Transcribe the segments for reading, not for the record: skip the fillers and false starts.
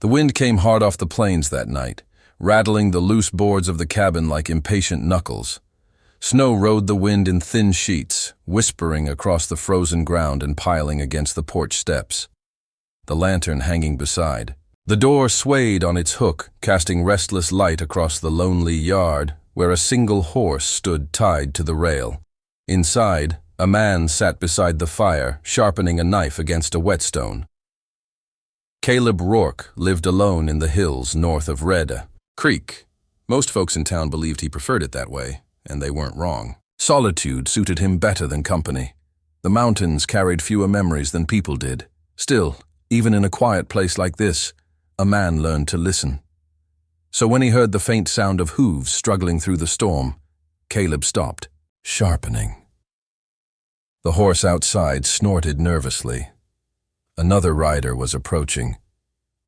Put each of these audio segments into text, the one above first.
The wind came hard off the plains that night, rattling the loose boards of the cabin like impatient knuckles. Snow rode the wind in thin sheets, whispering across the frozen ground and piling against the porch steps. The lantern hanging beside. The door swayed on its hook, casting restless light across the lonely yard, where a single horse stood tied to the rail. Inside, a man sat beside the fire, sharpening a knife against a whetstone. Caleb Rourke lived alone in the hills north of Red Creek. Most folks in town believed he preferred it that way, and they weren't wrong. Solitude suited him better than company. The mountains carried fewer memories than people did. Still, even in a quiet place like this, a man learned to listen. So when he heard the faint sound of hooves struggling through the storm, Caleb stopped, sharpening. The horse outside snorted nervously. Another rider was approaching.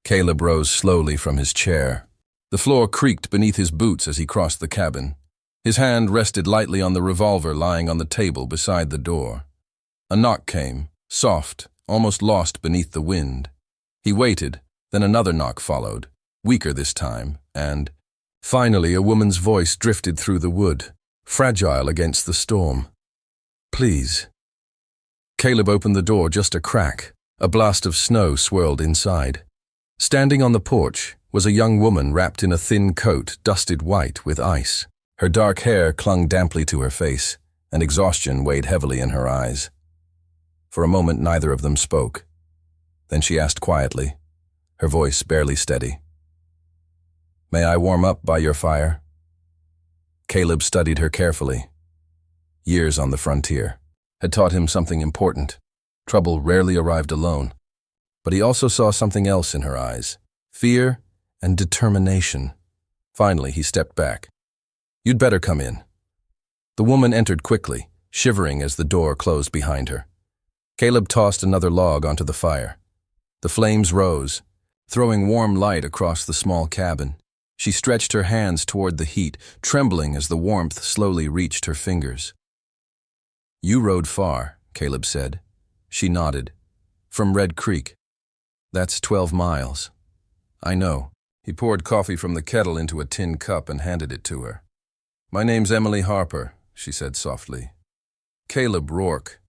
Caleb rose slowly from his chair. The floor creaked beneath his boots as he crossed the cabin. His hand rested lightly on the revolver lying on the table beside the door. A knock came, soft, almost lost beneath the wind. He waited, then another knock followed, weaker this time, and finally a woman's voice drifted through the wood, fragile against the storm. "Please." Caleb opened the door just a crack. A blast of snow swirled inside. Standing on the porch was a young woman wrapped in a thin coat dusted white with ice. Her dark hair clung damply to her face, and exhaustion weighed heavily in her eyes. For a moment neither of them spoke. Then she asked quietly, her voice barely steady, "May I warm up by your fire?" Caleb studied her carefully. Years on the frontier had taught him something important. Trouble rarely arrived alone. But he also saw something else in her eyes, fear and determination. Finally, he stepped back. "You'd better come in." The woman entered quickly, shivering as the door closed behind her. Caleb tossed another log onto the fire. The flames rose, throwing warm light across the small cabin. She stretched her hands toward the heat, trembling as the warmth slowly reached her fingers. "You rode far," Caleb said. She nodded. "From Red Creek. That's 12 miles. "I know." He poured coffee from the kettle into a tin cup and handed it to her. "My name's Emily Harper," she said softly. "Caleb Rourke."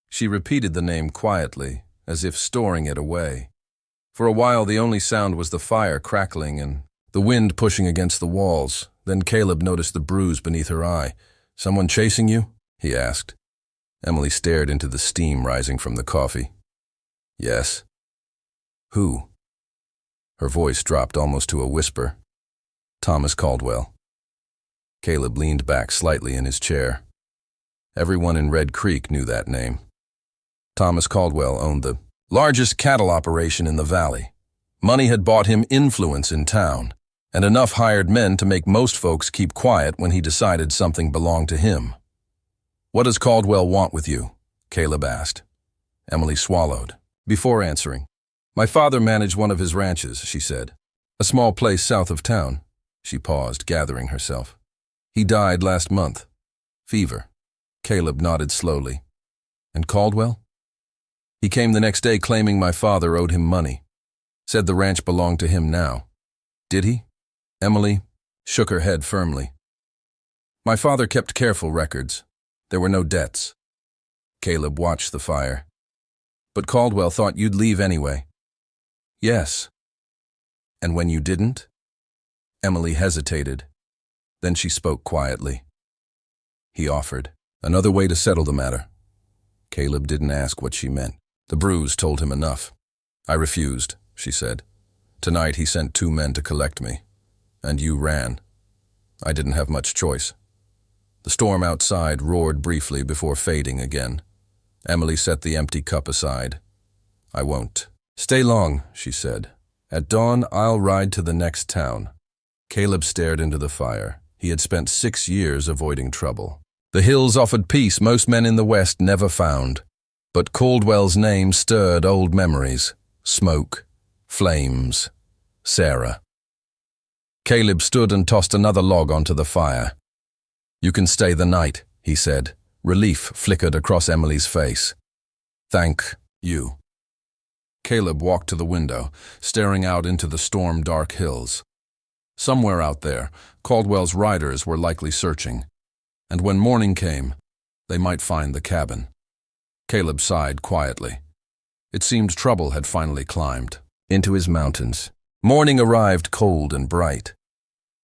She repeated the name quietly, as if storing it away. For a while the only sound was the fire crackling and the wind pushing against the walls. Then Caleb noticed the bruise beneath her eye. "Someone chasing you?" he asked. Emily stared into the steam rising from the coffee. "Yes." "Who?" Her voice dropped almost to a whisper. "Thomas Caldwell." Caleb leaned back slightly in his chair. Everyone in Red Creek knew that name. Thomas Caldwell owned the largest cattle operation in the valley. Money had bought him influence in town, and enough hired men to make most folks keep quiet when he decided something belonged to him. "What does Caldwell want with you?" Caleb asked. Emily swallowed. Before answering, "My father managed one of his ranches," she said. "A small place south of town." She paused, gathering herself. "He died last month. Fever." Caleb nodded slowly. "And Caldwell?" "He came the next day claiming my father owed him money. Said the ranch belonged to him now." "Did he?" Emily shook her head firmly. "My father kept careful records. There were no debts." Caleb watched the fire. "But Caldwell thought you'd leave anyway." "Yes." "And when you didn't?" Emily hesitated. Then she spoke quietly. "He offered another way to settle the matter." Caleb didn't ask what she meant. The bruise told him enough. "I refused," she said. "Tonight he sent 2 men to collect me. And you ran. I didn't have much choice." The storm outside roared briefly before fading again. Emily set the empty cup aside. "I won't stay long," she said. "At dawn, I'll ride to the next town." Caleb stared into the fire. He had spent 6 years avoiding trouble. The hills offered peace most men in the West never found. But Caldwell's name stirred old memories. Smoke, flames, Sarah. Caleb stood and tossed another log onto the fire. "You can stay the night," he said. Relief flickered across Emily's face. "Thank you." Caleb walked to the window, staring out into the storm-dark hills. Somewhere out there, Caldwell's riders were likely searching, and when morning came, they might find the cabin. Caleb sighed quietly. It seemed trouble had finally climbed into his mountains. Morning arrived cold and bright.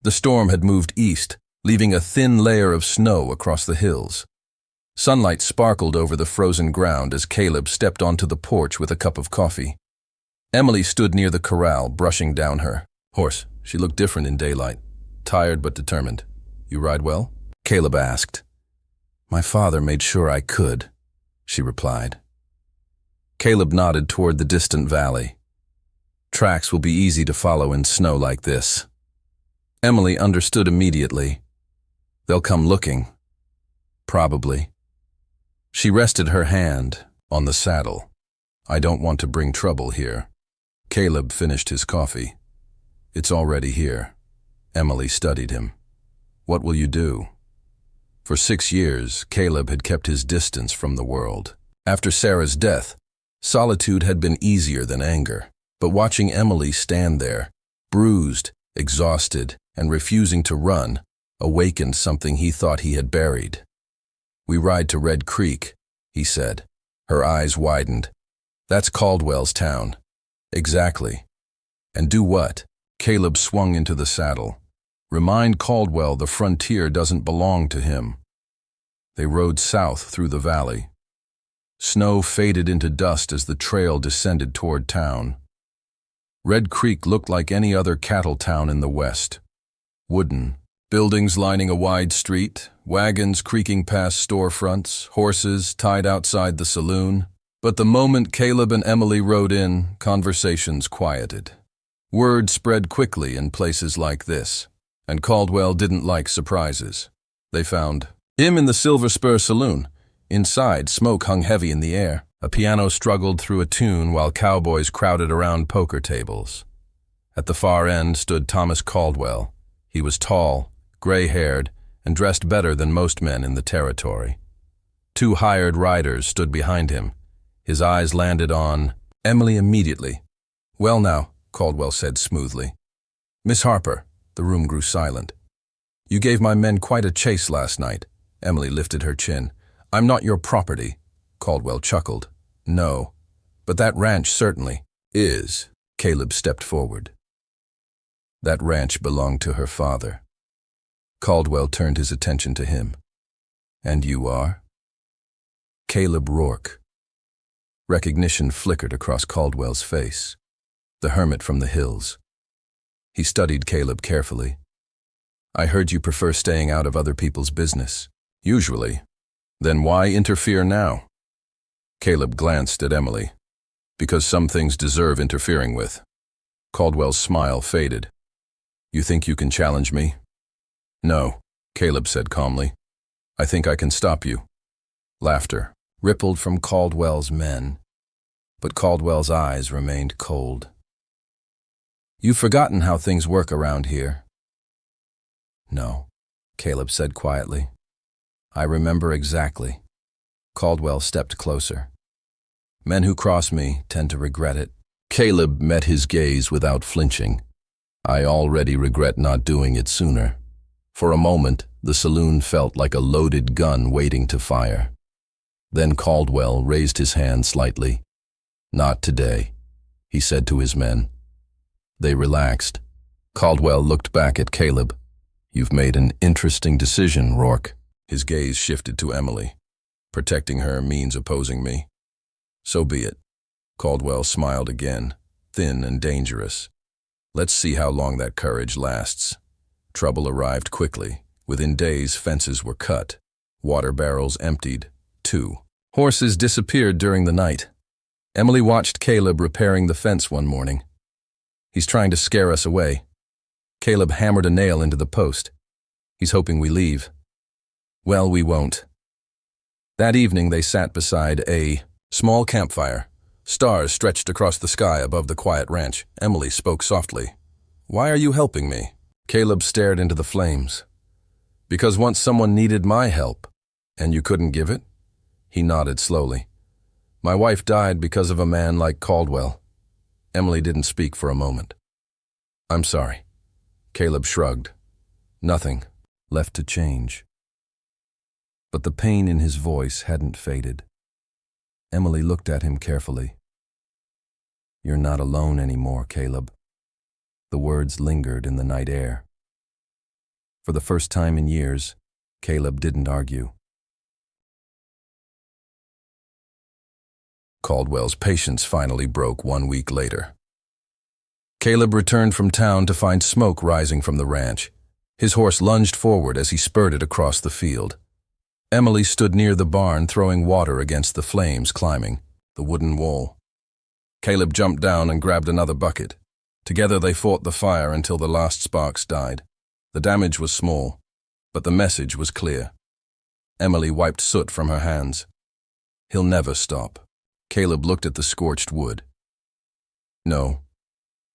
The storm had moved east, leaving a thin layer of snow across the hills. Sunlight sparkled over the frozen ground as Caleb stepped onto the porch with a cup of coffee. Emily stood near the corral, brushing down her horse. She looked different in daylight, tired but determined. "You ride well?" Caleb asked. "My father made sure I could," she replied. Caleb nodded toward the distant valley. Tracks will be easy to follow in snow like this. Emily understood immediately. They'll come looking. Probably. She rested her hand on the saddle. "I don't want to bring trouble here." Caleb finished his coffee. "It's already here." Emily studied him. "What will you do?" For 6 years, Caleb had kept his distance from the world. After Sarah's death, solitude had been easier than anger. But watching Emily stand there, bruised, exhausted, and refusing to run, awakened something he thought he had buried. "We ride to Red Creek," he said. Her eyes widened. "That's Caldwell's town." "Exactly. And do what?" Caleb swung into the saddle. "Remind Caldwell the frontier doesn't belong to him." They rode south through the valley. Snow faded into dust as the trail descended toward town. Red Creek looked like any other cattle town in the west. Wooden, buildings lining a wide street, wagons creaking past storefronts, horses tied outside the saloon. But the moment Caleb and Emily rode in, conversations quieted. Word spread quickly in places like this, and Caldwell didn't like surprises. They found him in the Silver Spur saloon. Inside, smoke hung heavy in the air. A piano struggled through a tune while cowboys crowded around poker tables. At the far end stood Thomas Caldwell. He was tall, gray-haired, and dressed better than most men in the territory. 2 hired riders stood behind him. His eyes landed on Emily immediately. "Well now," Caldwell said smoothly. "Miss Harper." The room grew silent. "You gave my men quite a chase last night." Emily lifted her chin. "I'm not your property." Caldwell chuckled. "No, but that ranch certainly is." Caleb stepped forward. "That ranch belonged to her father." Caldwell turned his attention to him. "And you are?" "Caleb Rourke." Recognition flickered across Caldwell's face. "The hermit from the hills." He studied Caleb carefully. "I heard you prefer staying out of other people's business." "Usually. Then why interfere now?" Caleb glanced at Emily. "Because some things deserve interfering with." Caldwell's smile faded. "You think you can challenge me?" "No," Caleb said calmly. "I think I can stop you." Laughter rippled from Caldwell's men, but Caldwell's eyes remained cold. "You've forgotten how things work around here." "No," Caleb said quietly. "I remember exactly." Caldwell stepped closer. "Men who cross me tend to regret it." Caleb met his gaze without flinching. "I already regret not doing it sooner." For a moment, the saloon felt like a loaded gun waiting to fire. Then Caldwell raised his hand slightly. "Not today," he said to his men. They relaxed. Caldwell looked back at Caleb. "You've made an interesting decision, Rourke." His gaze shifted to Emily. "Protecting her means opposing me." "So be it." Caldwell smiled again, thin and dangerous. "Let's see how long that courage lasts." Trouble arrived quickly. Within days, fences were cut. Water barrels emptied. 2 horses disappeared during the night. Emily watched Caleb repairing the fence one morning. "He's trying to scare us away." Caleb hammered a nail into the post. "He's hoping we leave." "Well, we won't." That evening they sat beside a small campfire. Stars stretched across the sky above the quiet ranch. Emily spoke softly. "Why are you helping me?" Caleb stared into the flames. "Because once someone needed my help, and you couldn't give it?" He nodded slowly. "My wife died because of a man like Caldwell." Emily didn't speak for a moment. "I'm sorry." Caleb shrugged. Nothing left to change. But the pain in his voice hadn't faded. Emily looked at him carefully. "You're not alone anymore, Caleb." The words lingered in the night air. For the first time in years, Caleb didn't argue. Caldwell's patience finally broke 1 week later. Caleb returned from town to find smoke rising from the ranch. His horse lunged forward as he spurted across the field. Emily stood near the barn, throwing water against the flames climbing the wooden wall. Caleb jumped down and grabbed another bucket. Together they fought the fire until the last sparks died. The damage was small, but the message was clear. Emily wiped soot from her hands. "He'll never stop." Caleb looked at the scorched wood. "No,"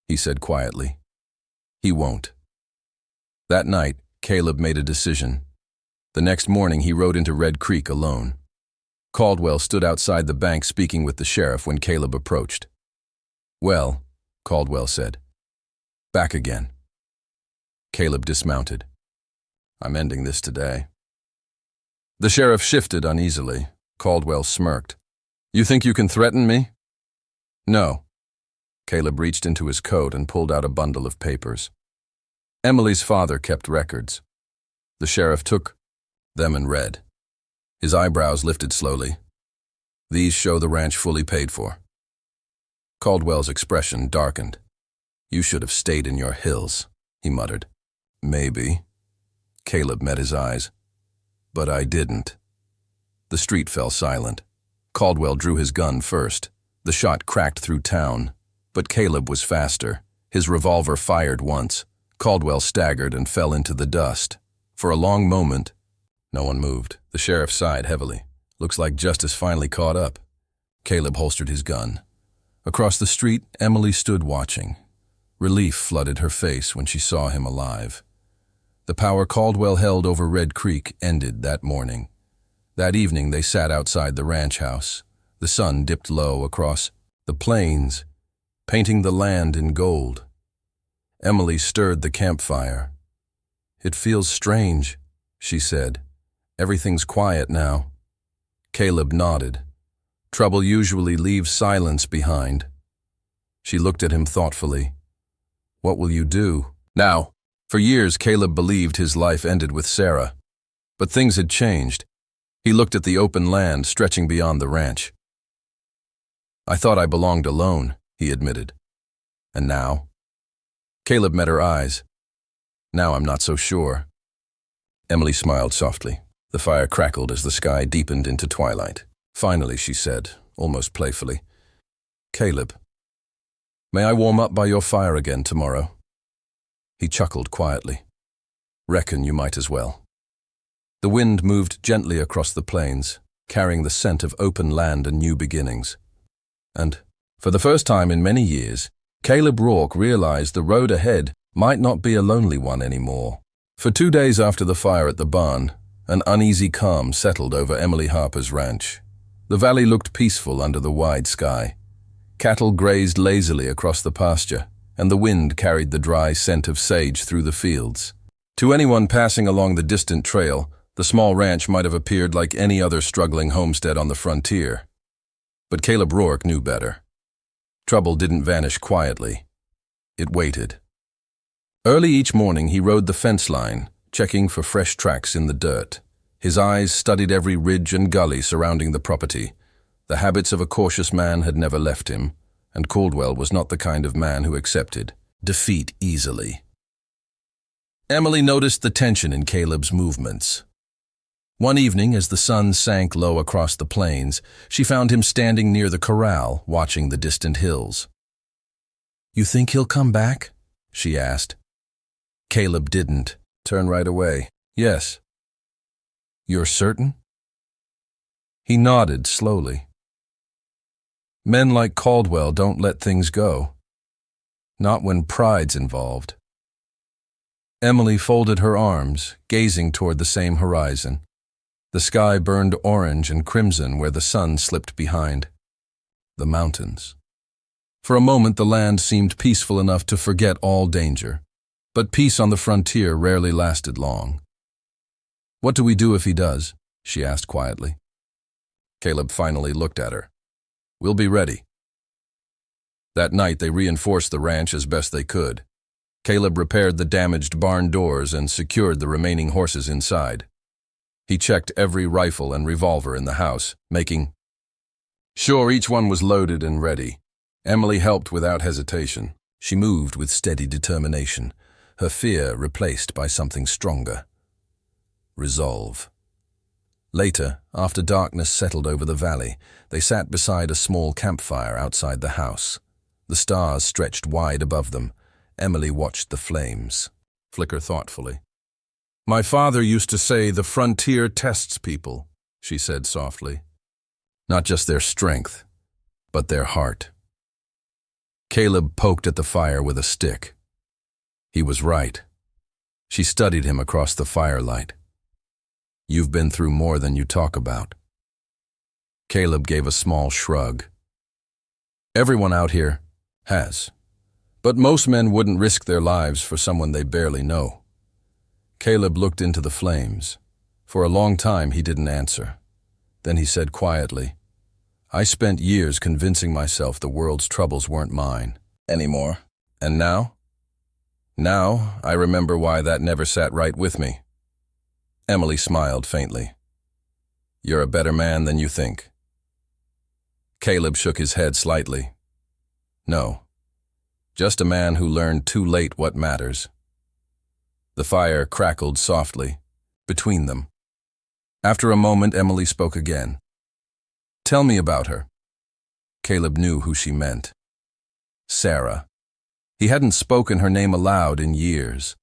he said quietly. "He won't." That night, Caleb made a decision. The next morning, he rode into Red Creek alone. Caldwell stood outside the bank speaking with the sheriff when Caleb approached. "Well," Caldwell said. "Back again." Caleb dismounted. "I'm ending this today." The sheriff shifted uneasily. Caldwell smirked. "You think you can threaten me?" "No." Caleb reached into his coat and pulled out a bundle of papers. Emily's father kept records. The sheriff took them and read. His eyebrows lifted slowly. "These show the ranch fully paid for." Caldwell's expression darkened. "You should have stayed in your hills," he muttered. "Maybe." Caleb met his eyes. "But I didn't." The street fell silent. Caldwell drew his gun first. The shot cracked through town. But Caleb was faster. His revolver fired once. Caldwell staggered and fell into the dust. For a long moment, no one moved. The sheriff sighed heavily. "Looks like justice finally caught up." Caleb holstered his gun. Across the street, Emily stood watching. Relief flooded her face when she saw him alive. The power Caldwell held over Red Creek ended that morning. That evening they sat outside the ranch house. The sun dipped low across the plains, painting the land in gold. Emily stirred the campfire. "It feels strange," she said. "Everything's quiet now." Caleb nodded. "Trouble usually leaves silence behind." She looked at him thoughtfully. "What will you do?" Now, for years Caleb believed his life ended with Sarah. But things had changed. He looked at the open land stretching beyond the ranch. "I thought I belonged alone," he admitted. "And now?" Caleb met her eyes. "Now I'm not so sure." Emily smiled softly. The fire crackled as the sky deepened into twilight. "Finally," she said, almost playfully. "Caleb, may I warm up by your fire again tomorrow?" He chuckled quietly. "Reckon you might as well." The wind moved gently across the plains, carrying the scent of open land and new beginnings. And, for the first time in many years, Caleb Rourke realized the road ahead might not be a lonely one anymore. For 2 days after the fire at the barn, an uneasy calm settled over Emily Harper's ranch. The valley looked peaceful under the wide sky. Cattle grazed lazily across the pasture, and the wind carried the dry scent of sage through the fields. To anyone passing along the distant trail, the small ranch might have appeared like any other struggling homestead on the frontier. But Caleb Rourke knew better. Trouble didn't vanish quietly. It waited. Early each morning he rode the fence line, checking for fresh tracks in the dirt. His eyes studied every ridge and gully surrounding the property. The habits of a cautious man had never left him, and Caldwell was not the kind of man who accepted defeat easily. Emily noticed the tension in Caleb's movements. One evening, as the sun sank low across the plains, she found him standing near the corral, watching the distant hills. "You think he'll come back?" she asked. Caleb didn't. "Turn right away." "Yes." "You're certain?" He nodded slowly. "Men like Caldwell don't let things go. Not when pride's involved." Emily folded her arms, gazing toward the same horizon. The sky burned orange and crimson where the sun slipped behind. The mountains. For a moment the land seemed peaceful enough to forget all danger. But peace on the frontier rarely lasted long. "What do we do if he does?" she asked quietly. Caleb finally looked at her. "We'll be ready." That night they reinforced the ranch as best they could. Caleb repaired the damaged barn doors and secured the remaining horses inside. He checked every rifle and revolver in the house, making sure each one was loaded and ready. Emily helped without hesitation. She moved with steady determination, her fear replaced by something stronger: resolve. Later, after darkness settled over the valley, they sat beside a small campfire outside the house. The stars stretched wide above them. Emily watched the flames flicker thoughtfully. "My father used to say the frontier tests people," she said softly. "Not just their strength, but their heart." Caleb poked at the fire with a stick. He was right. She studied him across the firelight. "You've been through more than you talk about." Caleb gave a small shrug. "Everyone out here has. But most men wouldn't risk their lives for someone they barely know." Caleb looked into the flames. For a long time he didn't answer. Then he said quietly, "I spent years convincing myself the world's troubles weren't mine anymore. And now? Now I remember why that never sat right with me." Emily smiled faintly. "You're a better man than you think." Caleb shook his head slightly. "No. Just a man who learned too late what matters." The fire crackled softly between them. After a moment, Emily spoke again. "Tell me about her." Caleb knew who she meant. Sarah. He hadn't spoken her name aloud in years,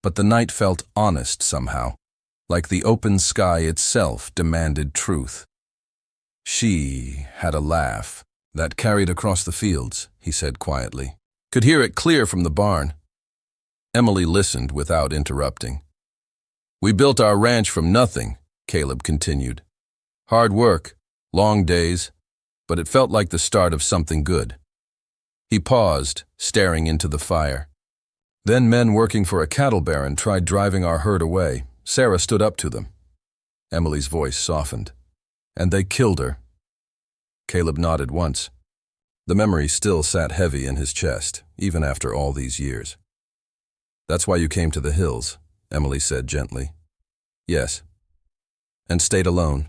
but the night felt honest somehow, like the open sky itself demanded truth. "She had a laugh that carried across the fields," he said quietly. "Could hear it clear from the barn." Emily listened without interrupting. "We built our ranch from nothing," Caleb continued. "Hard work, long days, but it felt like the start of something good." He paused, staring into the fire. "Then men working for a cattle baron tried driving our herd away. Sarah stood up to them." Emily's voice softened. "And they killed her." Caleb nodded once. The memory still sat heavy in his chest, even after all these years. "That's why you came to the hills," Emily said gently. "Yes." "And stayed alone."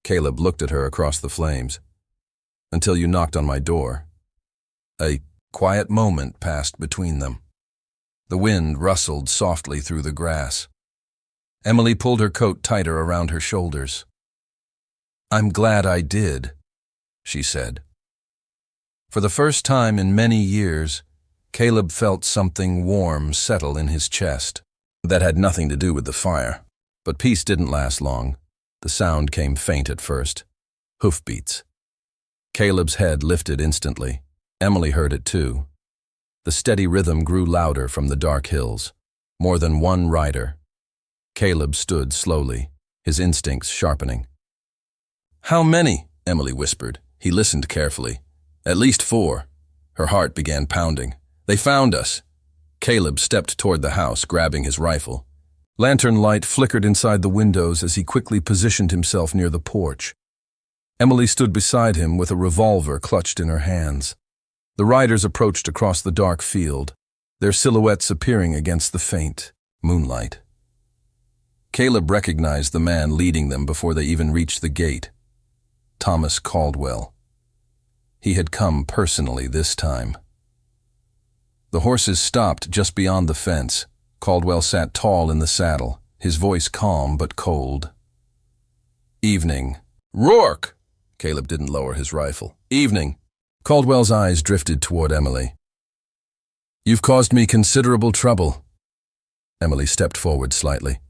Caleb looked at her across the flames. "Until you knocked on my door." A quiet moment passed between them. The wind rustled softly through the grass. Emily pulled her coat tighter around her shoulders. "I'm glad I did," she said. For the first time in many years, Caleb felt something warm settle in his chest. That had nothing to do with the fire. But peace didn't last long. The sound came faint at first. Hoofbeats. Caleb's head lifted instantly. Emily heard it too. The steady rhythm grew louder from the dark hills. More than one rider. Caleb stood slowly, his instincts sharpening. "How many?" Emily whispered. He listened carefully. "At least 4. Her heart began pounding. "They found us." Caleb stepped toward the house, grabbing his rifle. Lantern light flickered inside the windows as he quickly positioned himself near the porch. Emily stood beside him with a revolver clutched in her hands. The riders approached across the dark field, their silhouettes appearing against the faint moonlight. Caleb recognized the man leading them before they even reached the gate. Thomas Caldwell. He had come personally this time. The horses stopped just beyond the fence. Caldwell sat tall in the saddle, his voice calm but cold. "Evening." "Rourke!" Caleb didn't lower his rifle. "Evening." Caldwell's eyes drifted toward Emily. "You've caused me considerable trouble." Emily stepped forward slightly.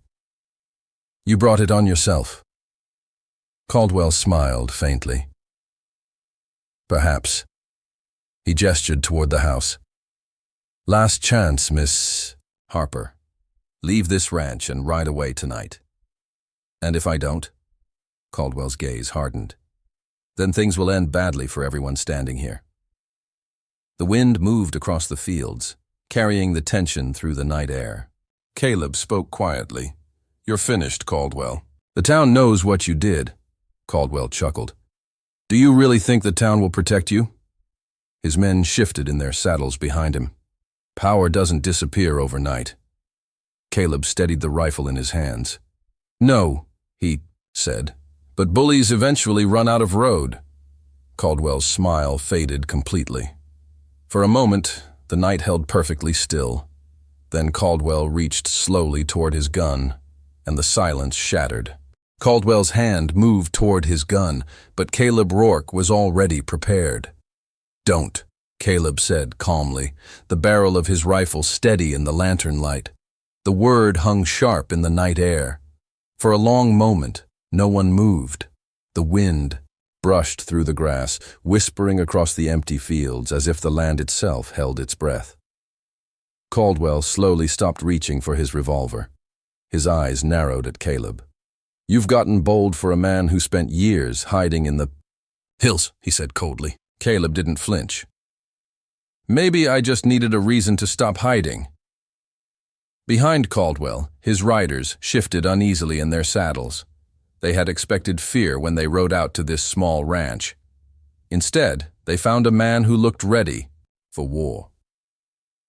"You brought it on yourself." Caldwell smiled faintly. "Perhaps." He gestured toward the house. "Last chance, Miss Harper. Leave this ranch and ride away tonight." "And if I don't?" Caldwell's gaze hardened. "Then things will end badly for everyone standing here." The wind moved across the fields, carrying the tension through the night air. Caleb spoke quietly. "You're finished, Caldwell. The town knows what you did." Caldwell chuckled. "Do you really think the town will protect you?" His men shifted in their saddles behind him. "Power doesn't disappear overnight." Caleb steadied the rifle in his hands. "No," he said, "but bullies eventually run out of road." Caldwell's smile faded completely. For a moment, the night held perfectly still. Then Caldwell reached slowly toward his gun, and the silence shattered. Caldwell's hand moved toward his gun, but Caleb Rourke was already prepared. "Don't," Caleb said calmly, the barrel of his rifle steady in the lantern light. The word hung sharp in the night air. For a long moment, no one moved. The wind brushed through the grass, whispering across the empty fields as if the land itself held its breath. Caldwell slowly stopped reaching for his revolver. His eyes narrowed at Caleb. "You've gotten bold for a man who spent years hiding in the hills," he said coldly. Caleb didn't flinch. "Maybe I just needed a reason to stop hiding." Behind Caldwell, his riders shifted uneasily in their saddles. They had expected fear when they rode out to this small ranch. Instead, they found a man who looked ready for war.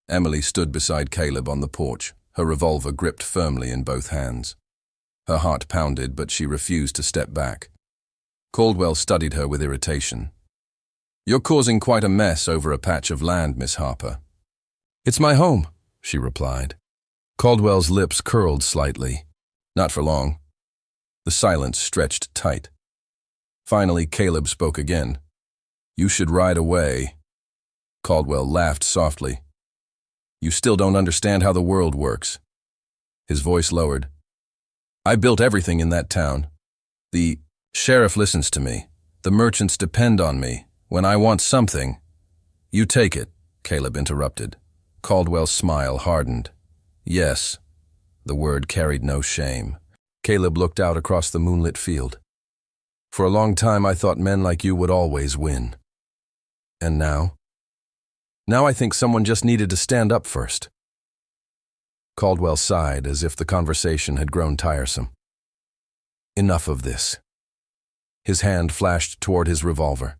Emily stood beside Caleb on the porch, her revolver gripped firmly in both hands. Her heart pounded, but she refused to step back. Caldwell studied her with irritation. "You're causing quite a mess over a patch of land, Miss Harper." "It's my home," she replied. Caldwell's lips curled slightly. "Not for long." The silence stretched tight. Finally, Caleb spoke again. "You should ride away." Caldwell laughed softly. "You still don't understand how the world works." His voice lowered. "I built everything in that town. The sheriff listens to me. The merchants depend on me. When I want something—" "You take it," Caleb interrupted. Caldwell's smile hardened. "Yes." The word carried no shame. Caleb looked out across the moonlit field. "For a long time I thought men like you would always win. And now? Now I think someone just needed to stand up first." Caldwell sighed as if the conversation had grown tiresome. "Enough of this." His hand flashed toward his revolver.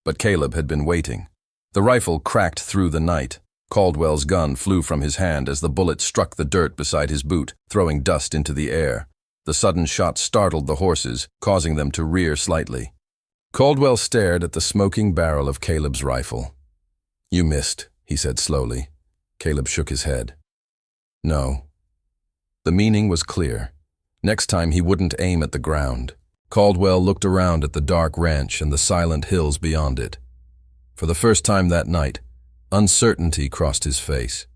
But Caleb had been waiting. The rifle cracked through the night. Caldwell's gun flew from his hand as the bullet struck the dirt beside his boot, throwing dust into the air. The sudden shot startled the horses, causing them to rear slightly. Caldwell stared at the smoking barrel of Caleb's rifle. "You missed," he said slowly. Caleb shook his head. "No." The meaning was clear. Next time he wouldn't aim at the ground. Caldwell looked around at the dark ranch and the silent hills beyond it. For the first time that night, uncertainty crossed his face.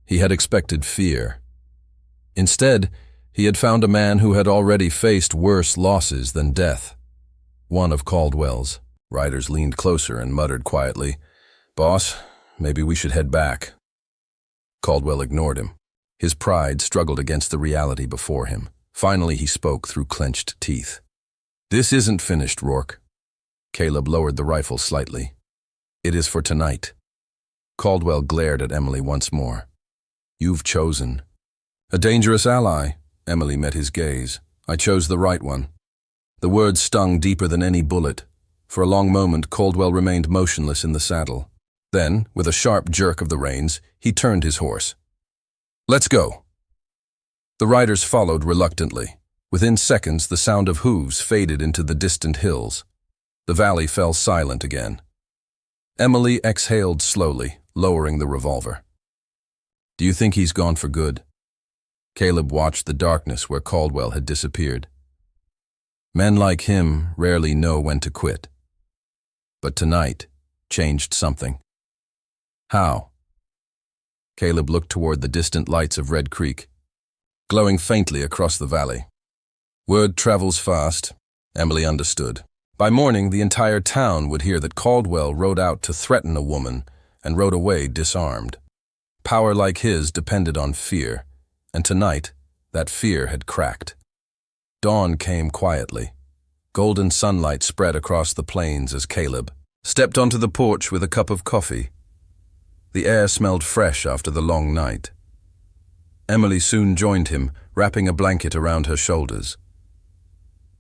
He had expected fear. Instead, he had found a man who had already faced worse losses than death. One of Caldwell's. Riders leaned closer and muttered quietly, "Boss, maybe we should head back." Caldwell ignored him. His pride struggled against the reality before him. Finally, he spoke through clenched teeth. "This isn't finished, Rourke." Caleb lowered the rifle slightly. "It is for tonight." Caldwell glared at Emily once more. "You've chosen." "A dangerous ally." Emily met his gaze. "I chose the right one." The words stung deeper than any bullet. For a long moment, Caldwell remained motionless in the saddle. Then, with a sharp jerk of the reins, he turned his horse. "Let's go." The riders followed reluctantly. Within seconds, the sound of hooves faded into the distant hills. The valley fell silent again. Emily exhaled slowly, lowering the revolver. "Do you think he's gone for good?" Caleb watched the darkness where Caldwell had disappeared. Men like him rarely know when to quit. But tonight changed something. How? Caleb looked toward the distant lights of Red Creek, glowing faintly across the valley. Word travels fast, Emily understood. By morning, the entire town would hear that Caldwell rode out to threaten a woman and rode away disarmed. Power like his depended on fear, and tonight, that fear had cracked. Dawn came quietly. Golden sunlight spread across the plains as Caleb, stepped onto the porch with a cup of coffee. The air smelled fresh after the long night. Emily soon joined him, wrapping a blanket around her shoulders.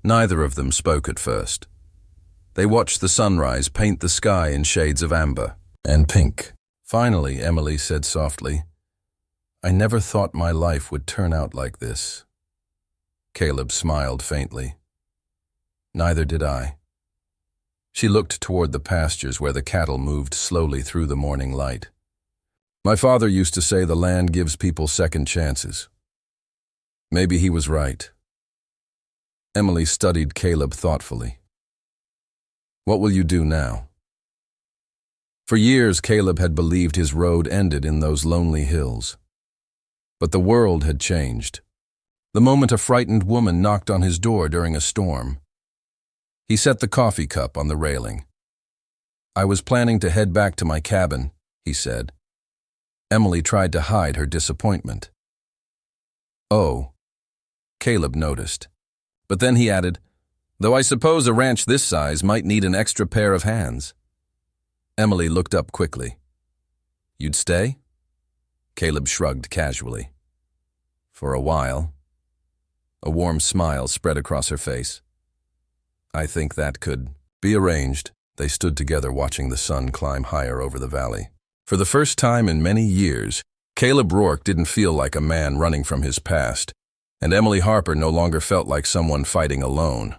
Neither of them spoke at first. They watched the sunrise paint the sky in shades of amber and pink. Finally, Emily said softly, "I never thought my life would turn out like this." Caleb smiled faintly. "Neither did I." She looked toward the pastures where the cattle moved slowly through the morning light. "My father used to say the land gives people second chances. Maybe he was right." Emily studied Caleb thoughtfully. "What will you do now?" For years, Caleb had believed his road ended in those lonely hills. But the world had changed. The moment a frightened woman knocked on his door during a storm. He set the coffee cup on the railing. "I was planning to head back to my cabin," he said. Emily tried to hide her disappointment. "Oh," Caleb noticed. But then he added, "Though I suppose a ranch this size might need an extra pair of hands." Emily looked up quickly. "You'd stay?" Caleb shrugged casually. "For a while." A warm smile spread across her face. "I think that could be arranged." They stood together watching the sun climb higher over the valley. For the first time in many years, Caleb Rourke didn't feel like a man running from his past, and Emily Harper no longer felt like someone fighting alone.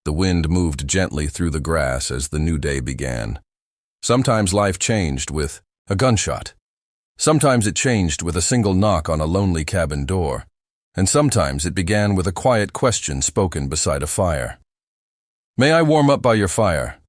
The wind moved gently through the grass as the new day began. Sometimes life changed with a gunshot. Sometimes it changed with a single knock on a lonely cabin door. And sometimes it began with a quiet question spoken beside a fire. "May I warm up by your fire?"